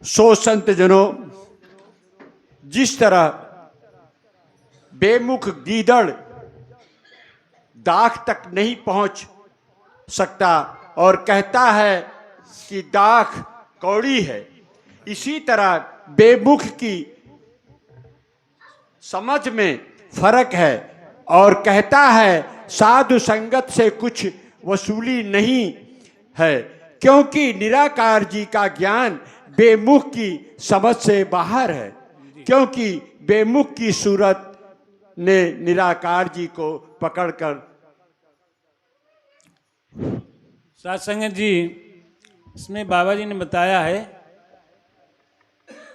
सो संत जनों, जिस तरह बेमुख गीदड़ दाख तक नहीं पहुंच सकता और कहता है कि दाख कौड़ी है, इसी तरह बेमुख की समझ में फर्क है और कहता है साधु संगत से कुछ वसूली नहीं है, क्योंकि निराकार जी का ज्ञान बेमुख की समझ से बाहर है, क्योंकि बेमुख की सूरत ने निराकार जी को पकड़कर। साथ संगत जी, इसमें बाबा जी ने बताया है,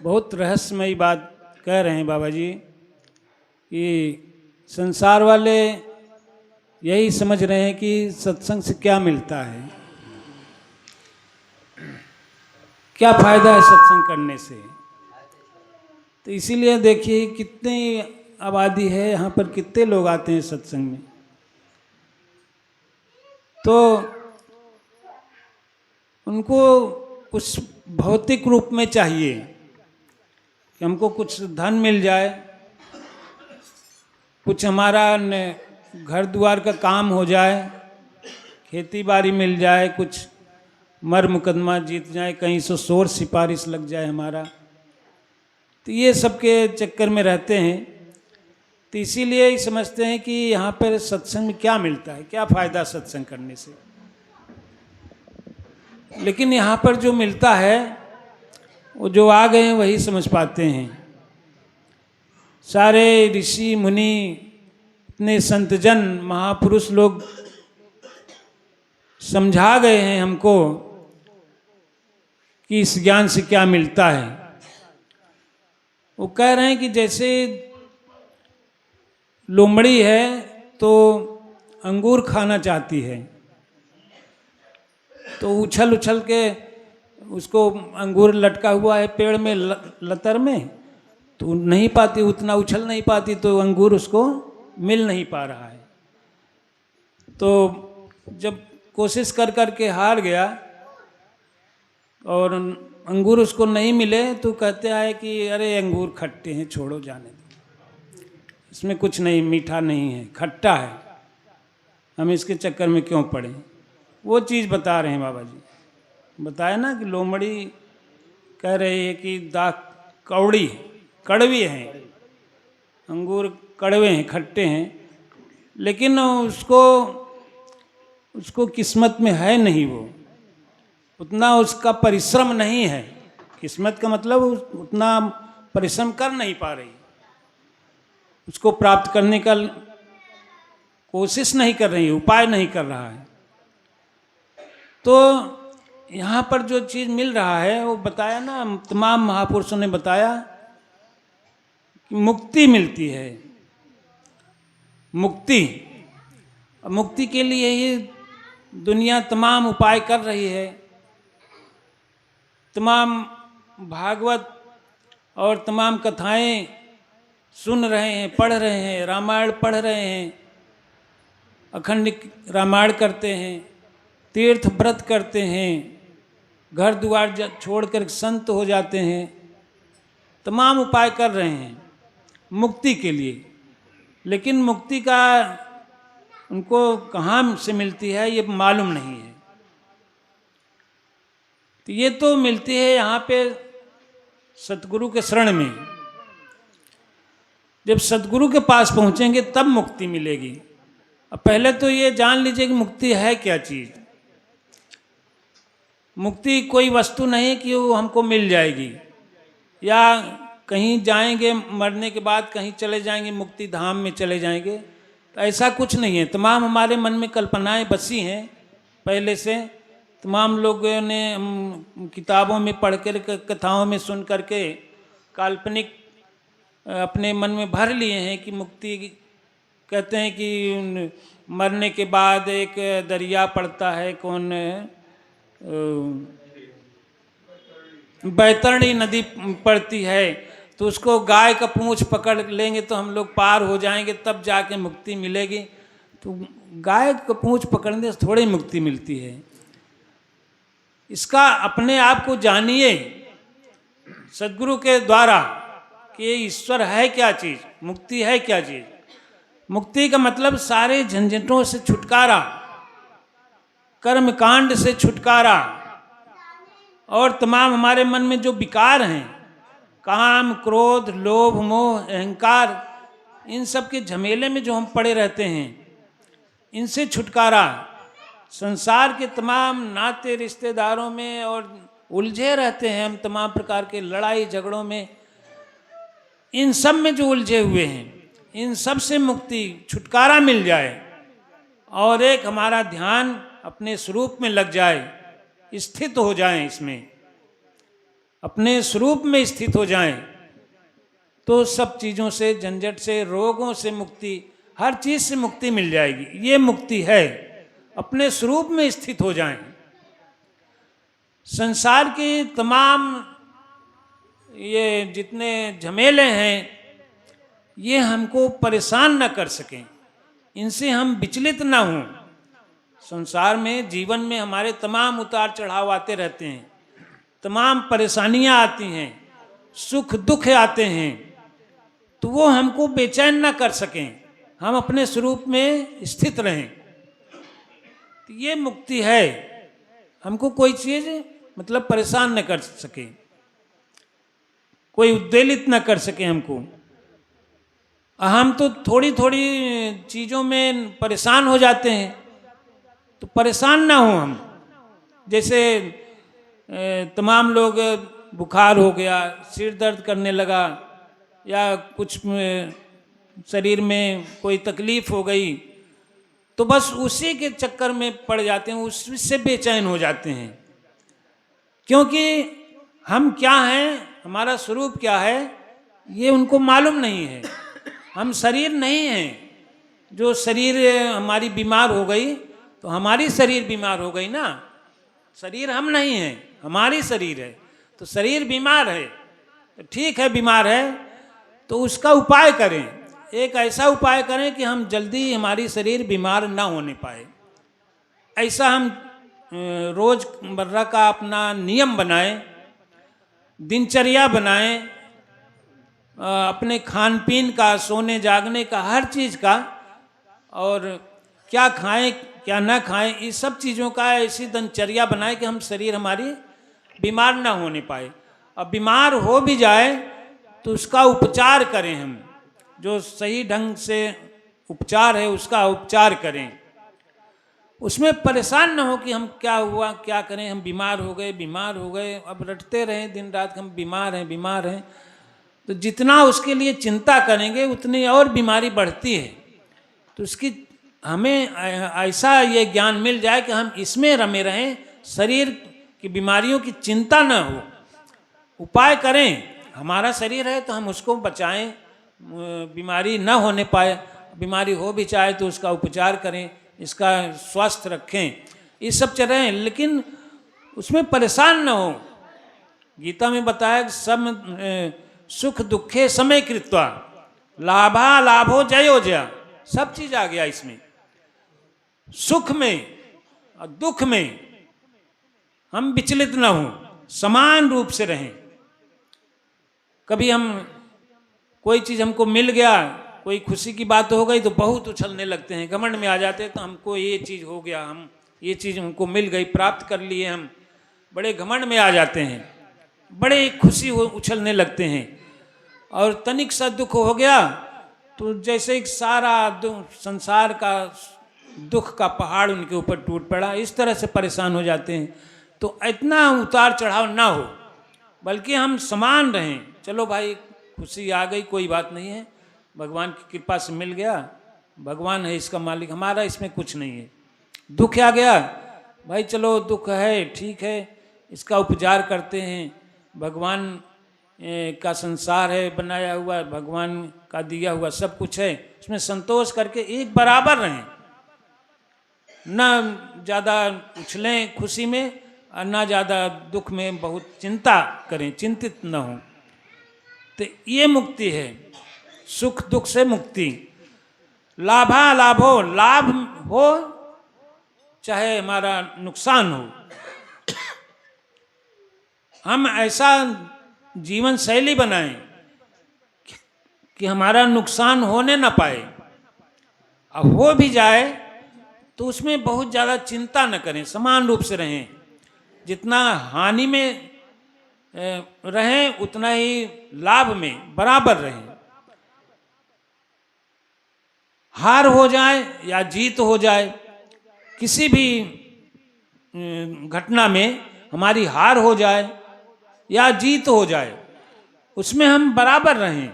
बहुत रहस्यमयी बात कह रहे हैं बाबा जी कि संसार वाले यही समझ रहे हैं कि सत्संग से क्या मिलता है, क्या फायदा है सत्संग करने से। तो इसीलिए देखिए कितनी आबादी है यहाँ पर, कितने लोग आते हैं सत्संग में। तो उनको कुछ भौतिक रूप में चाहिए कि हमको कुछ धन मिल जाए, कुछ हमारा घर द्वार का काम हो जाए, खेती बाड़ी मिल जाए, कुछ मर मुकदमा जीत जाए, कहीं से शोर सिफारिश लग जाए हमारा। तो ये सब के चक्कर में रहते हैं। तो इसीलिए ही समझते हैं कि यहाँ पर सत्संग में क्या मिलता है, क्या फ़ायदा सत्संग करने से। लेकिन यहाँ पर जो मिलता है वो जो आ गए हैं वही समझ पाते हैं। सारे ऋषि मुनि, इतने संतजन महापुरुष लोग समझा गए हैं हमको कि इस ज्ञान से क्या मिलता है। वो कह रहे हैं कि जैसे लोमड़ी है तो अंगूर खाना चाहती है, तो उछल उछल के उसको, अंगूर लटका हुआ है पेड़ में लतर में, तो नहीं पाती, उतना उछल नहीं पाती, तो अंगूर उसको मिल नहीं पा रहा है। तो जब कोशिश कर कर के हार गया और अंगूर उसको नहीं मिले, तो कहते हैं कि अरे अंगूर खट्टे हैं, छोड़ो जाने दो, इसमें कुछ नहीं, मीठा नहीं है, खट्टा है, हम इसके चक्कर में क्यों पड़े। वो चीज़ बता रहे हैं बाबा जी। बताया ना कि लोमड़ी कह रही है कि दाख कौड़ी है, कड़वी है, अंगूर कड़वे हैं, खट्टे हैं, लेकिन उसको किस्मत में है नहीं, वो उतना उसका परिश्रम नहीं है। किस्मत का मतलब उतना परिश्रम कर नहीं पा रही, उसको प्राप्त करने का कोशिश नहीं कर रही, उपाय नहीं कर रहा है। तो यहाँ पर जो चीज़ मिल रहा है वो बताया ना, तमाम महापुरुषों ने बताया कि मुक्ति मिलती है। मुक्ति के लिए ही दुनिया तमाम उपाय कर रही है, तमाम भागवत और तमाम कथाएं सुन रहे हैं, पढ़ रहे हैं, रामायण पढ़ रहे हैं, अखंड रामायण करते हैं, तीर्थ व्रत करते हैं, घर द्वार छोड़कर संत हो जाते हैं, तमाम उपाय कर रहे हैं मुक्ति के लिए। लेकिन मुक्ति का उनको कहाँ से मिलती है ये मालूम नहीं है। तो ये तो मिलती है यहाँ पे सतगुरु के शरण में। जब सतगुरु के पास पहुँचेंगे तब मुक्ति मिलेगी। अब पहले तो ये जान लीजिए कि मुक्ति है क्या चीज़। मुक्ति कोई वस्तु नहीं कि वो हमको मिल जाएगी, या कहीं जाएंगे मरने के बाद कहीं चले जाएंगे मुक्ति धाम में चले जाएंगे, तो ऐसा कुछ नहीं है। तमाम हमारे मन में कल्पनाएं बसी हैं पहले से, तमाम लोगों ने किताबों में पढ़ कर, कथाओं में सुन करके काल्पनिक अपने मन में भर लिए हैं कि मुक्ति, कहते हैं कि मरने के बाद एक दरिया पड़ता है, कौन बैतरणी नदी पड़ती है, तो उसको गाय का पूंछ पकड़ लेंगे तो हम लोग पार हो जाएंगे, तब जाके मुक्ति मिलेगी। तो गाय का पूंछ पकड़ने से थोड़ी मुक्ति मिलती है। इसका अपने आप को जानिए सदगुरु के द्वारा कि ये ईश्वर है क्या चीज़, मुक्ति है क्या चीज़। मुक्ति का मतलब सारे झंझटों से छुटकारा, कर्म कांड से छुटकारा, और तमाम हमारे मन में जो विकार हैं, काम, क्रोध, लोभ, मोह, अहंकार, इन सब के झमेले में जो हम पड़े रहते हैं, इनसे छुटकारा। संसार के तमाम नाते रिश्तेदारों में और उलझे रहते हैं हम, तमाम प्रकार के लड़ाई झगड़ों में, इन सब में जो उलझे हुए हैं, इन सब से मुक्ति, छुटकारा मिल जाए और एक हमारा ध्यान अपने स्वरूप में लग जाए, स्थित हो जाए, इसमें अपने स्वरूप में स्थित हो जाए, तो सब चीज़ों से, झंझट से, रोगों से मुक्ति, हर चीज़ से मुक्ति मिल जाएगी। ये मुक्ति है, अपने स्वरूप में स्थित हो जाएं। संसार की तमाम ये जितने झमेले हैं, ये हमको परेशान न कर सकें, इनसे हम विचलित ना हों। संसार में, जीवन में हमारे तमाम उतार चढ़ाव आते रहते हैं, तमाम परेशानियां आती हैं, सुख दुख आते हैं, तो वो हमको बेचैन ना कर सकें, हम अपने स्वरूप में स्थित रहें। तो ये मुक्ति है, हमको कोई चीज़ मतलब परेशान न कर सके, कोई उद्वेलित न कर सके हमको। हम तो थोड़ी थोड़ी चीज़ों में परेशान हो जाते हैं, तो परेशान ना हो हम। जैसे तमाम लोग, बुखार हो गया, सिर दर्द करने लगा, या कुछ शरीर में कोई तकलीफ हो गई, तो बस उसी के चक्कर में पड़ जाते हैं, उससे बेचैन हो जाते हैं। क्योंकि हम क्या हैं, हमारा स्वरूप क्या है, ये उनको मालूम नहीं है। हम शरीर नहीं हैं। जो शरीर हमारी बीमार हो गई, तो हमारी शरीर बीमार हो गई ना, शरीर हम नहीं हैं, हमारी शरीर है। तो शरीर बीमार है, तो ठीक है, बीमार है तो उसका उपाय करें। एक ऐसा उपाय करें कि हम जल्दी हमारी शरीर बीमार ना होने पाए। ऐसा हम रोज़मर्रा का अपना नियम बनाएं, दिनचर्या बनाएं, अपने खान पीन का, सोने जागने का, हर चीज़ का, और क्या खाएं क्या ना खाएं, इस सब चीज़ों का ऐसी दिनचर्या बनाएं कि हम शरीर हमारी बीमार ना होने पाए। अब बीमार हो भी जाए तो उसका उपचार करें, हम जो सही ढंग से उपचार है उसका उपचार करें। उसमें परेशान ना हो कि हम क्या हुआ, क्या करें, हम बीमार हो गए, अब रटते रहें दिन रात, हम बीमार हैं। तो जितना उसके लिए चिंता करेंगे उतनी और बीमारी बढ़ती है। तो उसकी हमें ऐसा ये ज्ञान मिल जाए कि हम इसमें रमे रहें, शरीर की बीमारियों की चिंता ना हो। उपाय करें, हमारा शरीर है तो हम उसको बचाएं, बीमारी ना होने पाए, बीमारी हो भी चाहे तो उसका उपचार करें, इसका स्वास्थ्य रखें, ये सब चलें, लेकिन उसमें परेशान ना हो। गीता में बताया कि सब सुख दुखे समय कृत्वा, लाभा लाभो जयो जया, सब चीज आ गया इसमें। सुख में और दुख में हम विचलित ना हो, समान रूप से रहें। कभी हम कोई चीज़ हमको मिल गया, कोई खुशी की बात हो गई तो बहुत उछलने लगते हैं, घमंड में आ जाते हैं, तो हमको ये चीज़ हो गया, हम ये चीज़ हमको मिल गई, प्राप्त कर लिए, हम बड़े घमंड में आ जाते हैं, बड़े खुशी हो उछलने लगते हैं। और तनिक सा दुख हो गया तो जैसे एक सारा संसार का दुख का पहाड़ उनके ऊपर टूट पड़ा, इस तरह से परेशान हो जाते हैं। तो इतना उतार चढ़ाव ना हो, बल्कि हम समान रहें। चलो भाई, खुशी आ गई, कोई बात नहीं है, भगवान की कृपा से मिल गया, भगवान है इसका मालिक, हमारा इसमें कुछ नहीं है। दुख आ गया, भाई चलो दुख है, ठीक है, इसका उपचार करते हैं, भगवान का संसार है बनाया हुआ, भगवान का दिया हुआ सब कुछ है, उसमें संतोष करके एक बराबर रहें, ना ज़्यादा उछलें खुशी में और ना ज़्यादा दुख में बहुत चिंता करें, चिंतित न हों। तो ये मुक्ति है, सुख दुख से मुक्ति। लाभा लाभो, लाभ हो चाहे हमारा नुकसान हो, हम ऐसा जीवन शैली बनाएं कि हमारा नुकसान होने ना पाए। अब हो भी जाए तो उसमें बहुत ज़्यादा चिंता न करें, समान रूप से रहें। जितना हानि में रहें उतना ही लाभ में बराबर रहें। हार हो जाए या जीत हो जाए, किसी भी घटना में हमारी हार हो जाए या जीत हो जाए, उसमें हम बराबर रहें।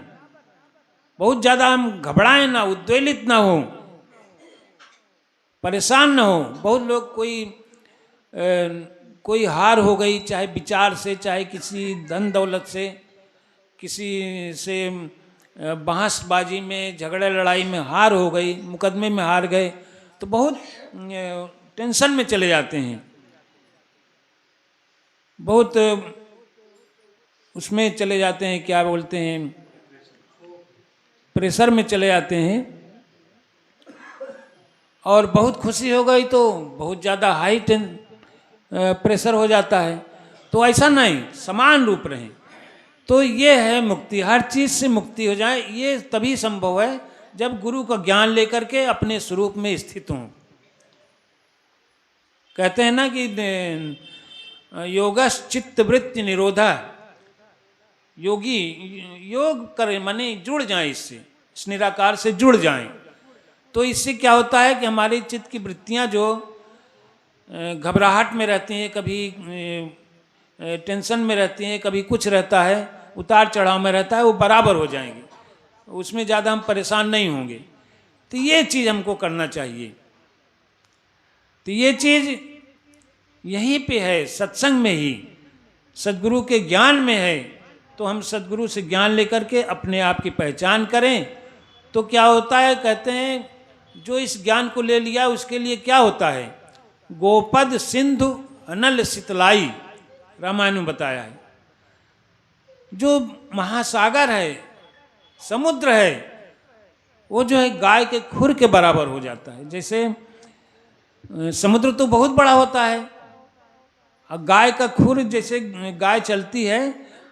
बहुत ज़्यादा हम घबराएं ना, उद्वेलित ना हो, परेशान ना हो। बहुत लोग कोई हार हो गई, चाहे विचार से, चाहे किसी धन दौलत से, किसी से बहसबाजी में, झगड़े लड़ाई में हार हो गई, मुकदमे में हार गए, तो बहुत टेंशन में चले जाते हैं, बहुत उसमें चले जाते हैं, क्या बोलते हैं, प्रेशर में चले जाते हैं। और बहुत खुशी हो गई तो बहुत ज़्यादा हाई प्रेशर हो जाता है। तो ऐसा नहीं, समान रूप रहें। तो ये है मुक्ति, हर चीज़ से मुक्ति हो जाए। ये तभी संभव है जब गुरु का ज्ञान लेकर के अपने स्वरूप में स्थित हों। कहते हैं ना कि योगश चित्त वृत्ति निरोधा, योगी योग करें माने जुड़ जाएं, इससे, इस निराकार से जुड़ जाएं। तो इससे क्या होता है कि हमारी चित्त की वृत्तियां जो घबराहट में रहती हैं, कभी टेंशन में रहती हैं, कभी कुछ रहता है, उतार चढ़ाव में रहता है, वो बराबर हो जाएंगे, उसमें ज़्यादा हम परेशान नहीं होंगे। तो ये चीज़ हमको करना चाहिए। तो ये चीज़ यहीं पे है, सत्संग में ही, सद्गुरु के ज्ञान में है। तो हम सद्गुरु से ज्ञान लेकर के अपने आप की पहचान करें तो क्या होता है, कहते हैं जो इस ज्ञान को ले लिया उसके लिए क्या होता है, गोपद सिंधु अनल शीतलाई, रामायण में बताया है। जो महासागर है, समुद्र है, वो जो है गाय के खुर के बराबर हो जाता है। जैसे समुद्र तो बहुत बड़ा होता है, और गाय का खुर, जैसे गाय चलती है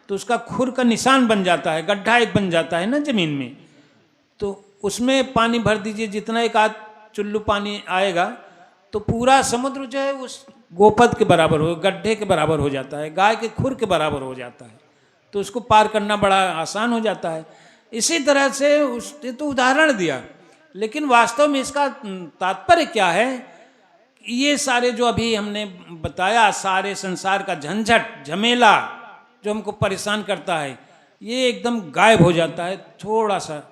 तो उसका खुर का निशान बन जाता है, गड्ढा एक बन जाता है ना जमीन में, तो उसमें पानी भर दीजिए, जितना एक आध चुल्लू पानी आएगा तो पूरा समुद्र जो है उस गोपद के बराबर हो, गड्ढे के बराबर हो जाता है, गाय के खुर के बराबर हो जाता है। तो उसको पार करना बड़ा आसान हो जाता है। इसी तरह से उसने तो उदाहरण दिया, लेकिन वास्तव में इसका तात्पर्य क्या है, ये सारे जो अभी हमने बताया, सारे संसार का झंझट झमेला जो हमको परेशान करता है, ये एकदम गायब हो जाता है, थोड़ा सा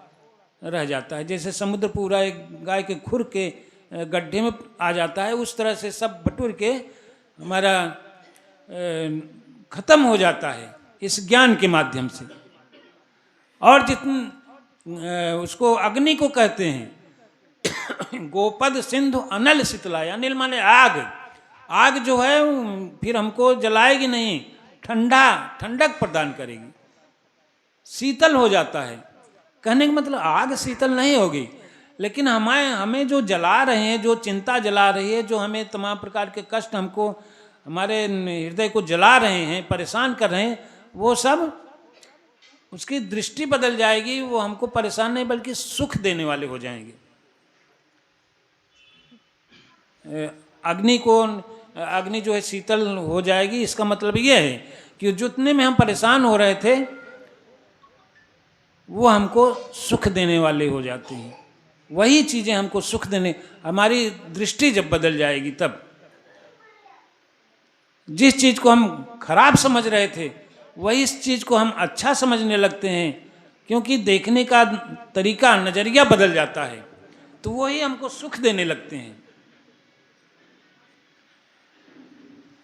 रह जाता है। जैसे समुद्र पूरा एक गाय के खुर के गड्ढे में आ जाता है, उस तरह से सब बटुर के हमारा खत्म हो जाता है इस ज्ञान के माध्यम से। और उसको अग्नि को कहते हैं गोपद सिंधु अनल शीतलाय, अनिल माने आग। आग जो है फिर हमको जलाएगी नहीं, ठंडक प्रदान करेगी, शीतल हो जाता है। कहने का मतलब आग शीतल नहीं होगी, लेकिन हमें जो जला रहे हैं, जो चिंता जला रही है, जो हमें तमाम प्रकार के कष्ट हमको हमारे हृदय को जला रहे हैं, परेशान कर रहे हैं, वो सब उसकी दृष्टि बदल जाएगी, वो हमको परेशान नहीं बल्कि सुख देने वाले हो जाएंगे। अग्नि जो है शीतल हो जाएगी, इसका मतलब ये है कि जितने में हम परेशान हो रहे थे वो हमको सुख देने वाले हो जाते हैं। वही चीज़ें हमको सुख देने, हमारी दृष्टि जब बदल जाएगी तब जिस चीज़ को हम खराब समझ रहे थे वही इस चीज़ को हम अच्छा समझने लगते हैं, क्योंकि देखने का तरीका, नज़रिया बदल जाता है, तो वही हमको सुख देने लगते हैं।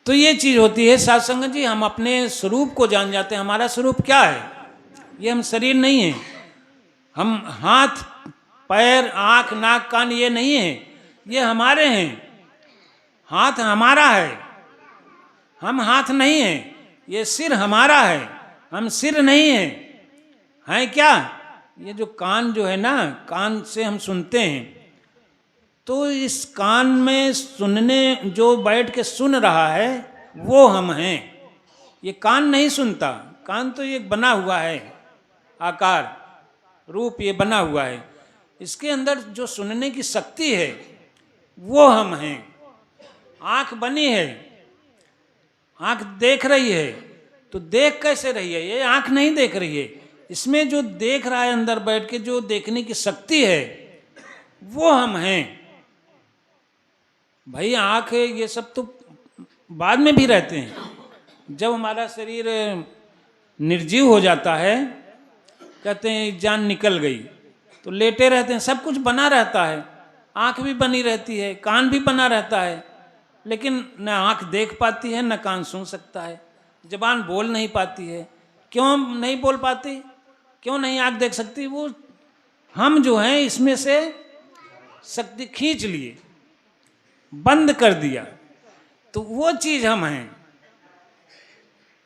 तो ये चीज़ होती है साध संगत जी, हम अपने स्वरूप को जान जाते हैं। हमारा स्वरूप क्या है, ये हम शरीर नहीं है, हम हाथ पैर आँख नाक कान ये नहीं है, ये हमारे हैं। हाथ हमारा है, हम हाथ नहीं हैं। ये सिर हमारा है, हम सिर नहीं हैं क्या? ये जो कान जो है ना, कान से हम सुनते हैं, तो इस कान में सुनने, जो बैठ के सुन रहा है वो हम हैं। ये कान नहीं सुनता, कान तो ये बना हुआ है, आकार रूप ये बना हुआ है, इसके अंदर जो सुनने की शक्ति है वो हम हैं। आंख बनी है, आंख देख रही है, तो देख कैसे रही है? ये आंख नहीं देख रही है, इसमें जो देख रहा है अंदर बैठ के, जो देखने की शक्ति है वो हम हैं। भाई आंख ये सब तो बाद में भी रहते हैं। जब हमारा शरीर निर्जीव हो जाता है, कहते हैं जान निकल गई, तो लेटे रहते हैं, सब कुछ बना रहता है, आंख भी बनी रहती है, कान भी बना रहता है, लेकिन न आंख देख पाती है न कान सुन सकता है, जबान बोल नहीं पाती है। क्यों नहीं बोल पाती? क्यों नहीं आंख देख सकती? वो हम जो हैं इसमें से शक्ति खींच लिए, बंद कर दिया, तो वो चीज हम हैं,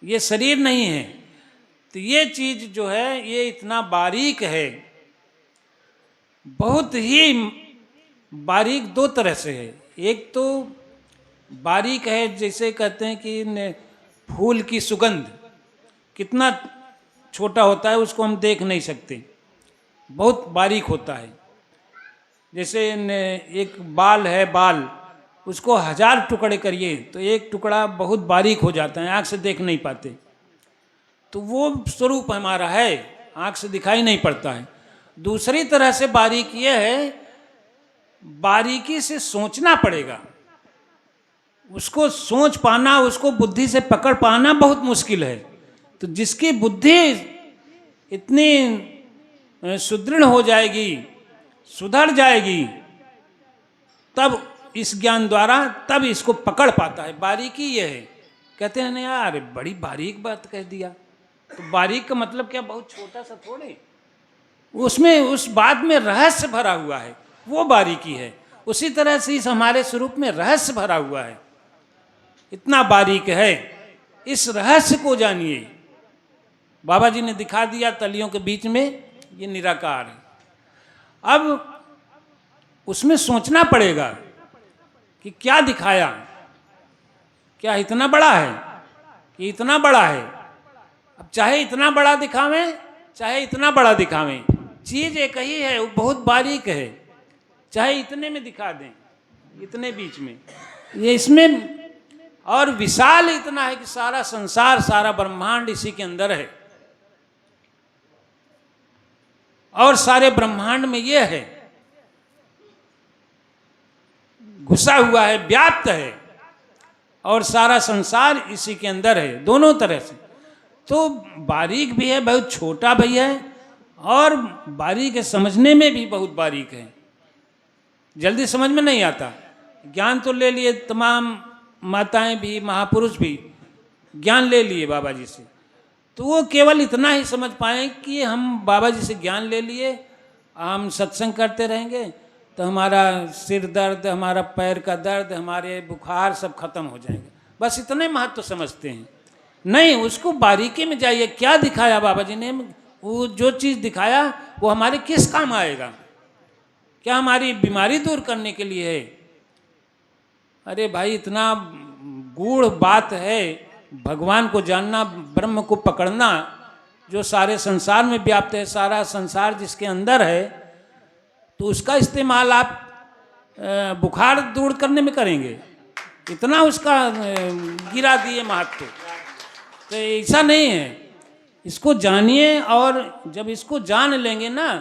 ये शरीर नहीं है। तो ये चीज जो है ये इतना बारीक है, बहुत ही बारीक दो तरह से है। एक तो बारीक है, जैसे कहते हैं कि फूल की सुगंध कितना छोटा होता है, उसको हम देख नहीं सकते, बहुत बारीक होता है। जैसे एक बाल है, बाल उसको 1000 टुकड़े करिए तो एक टुकड़ा बहुत बारीक हो जाता है, आँख से देख नहीं पाते। तो वो स्वरूप हमारा है, आँख से दिखाई नहीं पड़ता है। दूसरी तरह से बारीक ये है, बारीकी से सोचना पड़ेगा, उसको सोच पाना, उसको बुद्धि से पकड़ पाना बहुत मुश्किल है। तो जिसकी बुद्धि इतनी सुदृढ़ हो जाएगी, सुधर जाएगी, तब इस ज्ञान द्वारा तब इसको पकड़ पाता है। बारीकी ये है। कहते हैं ना यार बड़ी बारीक बात कह दिया, तो बारीक का मतलब क्या? बहुत छोटा सा थोड़े, उसमें उस बात में रहस्य भरा हुआ है, वो बारीकी है। उसी तरह से इस हमारे स्वरूप में रहस्य भरा हुआ है, इतना बारीक है। इस रहस्य को जानिए। बाबा जी ने दिखा दिया तलियों के बीच में ये निराकार है। अब उसमें सोचना पड़ेगा कि क्या दिखाया, क्या इतना बड़ा है कि इतना बड़ा है। अब चाहे इतना बड़ा दिखावें, चाहे इतना बड़ा दिखावें, चीज एक ही है, वो बहुत बारीक है। चाहे इतने में दिखा दें, इतने बीच में, ये इसमें और विशाल इतना है कि सारा संसार, सारा ब्रह्मांड इसी के अंदर है। और सारे ब्रह्मांड में ये है, घुसा हुआ है, व्याप्त है, और सारा संसार इसी के अंदर है, दोनों तरह से। तो बारीक भी है, बहुत छोटा भी है, और बारीक है समझने में भी बहुत बारीक है, जल्दी समझ में नहीं आता। ज्ञान तो ले लिए, तमाम माताएं भी, महापुरुष भी ज्ञान ले लिए बाबा जी से, तो वो केवल इतना ही समझ पाए कि हम बाबा जी से ज्ञान ले लिए, हम सत्संग करते रहेंगे तो हमारा सिर दर्द, हमारा पैर का दर्द, हमारे बुखार सब खत्म हो जाएंगे, बस इतने महत्व समझते हैं। नहीं, उसको बारीकी में जाइए। क्या दिखाया बाबा जी ने? वो जो चीज़ दिखाया वो हमारे किस काम आएगा? क्या हमारी बीमारी दूर करने के लिए है? अरे भाई, इतना गूढ़ बात है, भगवान को जानना, ब्रह्म को पकड़ना, जो सारे संसार में व्याप्त है, सारा संसार जिसके अंदर है, तो उसका इस्तेमाल आप बुखार दूर करने में करेंगे? इतना उसका गिरा दिए महत्व। तो ऐसा नहीं है, इसको जानिए, और जब इसको जान लेंगे ना,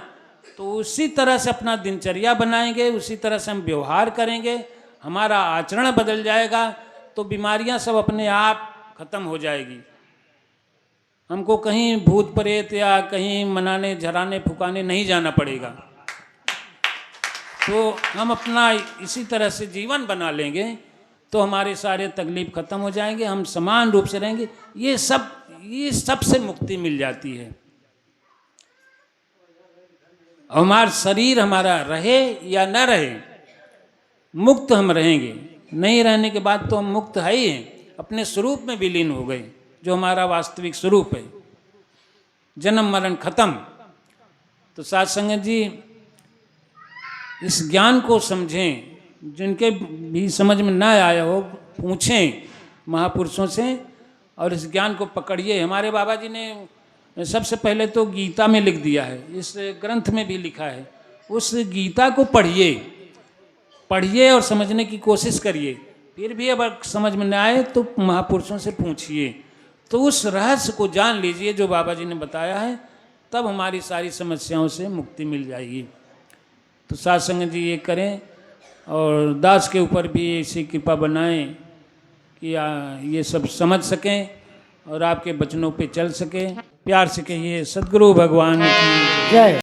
तो उसी तरह से अपना दिनचर्या बनाएंगे, उसी तरह से हम व्यवहार करेंगे, हमारा आचरण बदल जाएगा, तो बीमारियां सब अपने आप खत्म हो जाएगी। हमको कहीं भूत प्रेत या कहीं मनाने, झराने, फुकाने नहीं जाना पड़ेगा। तो हम अपना इसी तरह से जीवन बना लेंगे, तो हमारे सारे तकलीफ खत्म हो जाएंगे, हम समान रूप से रहेंगे। ये सब से मुक्ति मिल जाती है। हमारा शरीर हमारा रहे या न रहे, मुक्त हम रहेंगे। नहीं रहने के बाद तो हम मुक्त है ही हैं, अपने स्वरूप में विलीन हो गए, जो हमारा वास्तविक स्वरूप है। जन्म मरण खत्म। तो साथ संगत जी, इस ज्ञान को समझें, जिनके भी समझ में ना आया हो पूछें महापुरुषों से, और इस ज्ञान को पकड़िए। हमारे बाबा जी ने सबसे पहले तो गीता में लिख दिया है, इस ग्रंथ में भी लिखा है, उस गीता को पढ़िए और समझने की कोशिश करिए। फिर भी अगर समझ में न आए तो महापुरुषों से पूछिए, तो उस रहस्य को जान लीजिए जो बाबा जी ने बताया है, तब हमारी सारी समस्याओं से मुक्ति मिल जाएगी। तो साध संगत जी ये करें और दास के ऊपर भी ऐसी कृपा बनाएं कि ये सब समझ सकें और आपके वचनों पे चल सकें। प्यार से कहिए सद्गुरु भगवान की जय।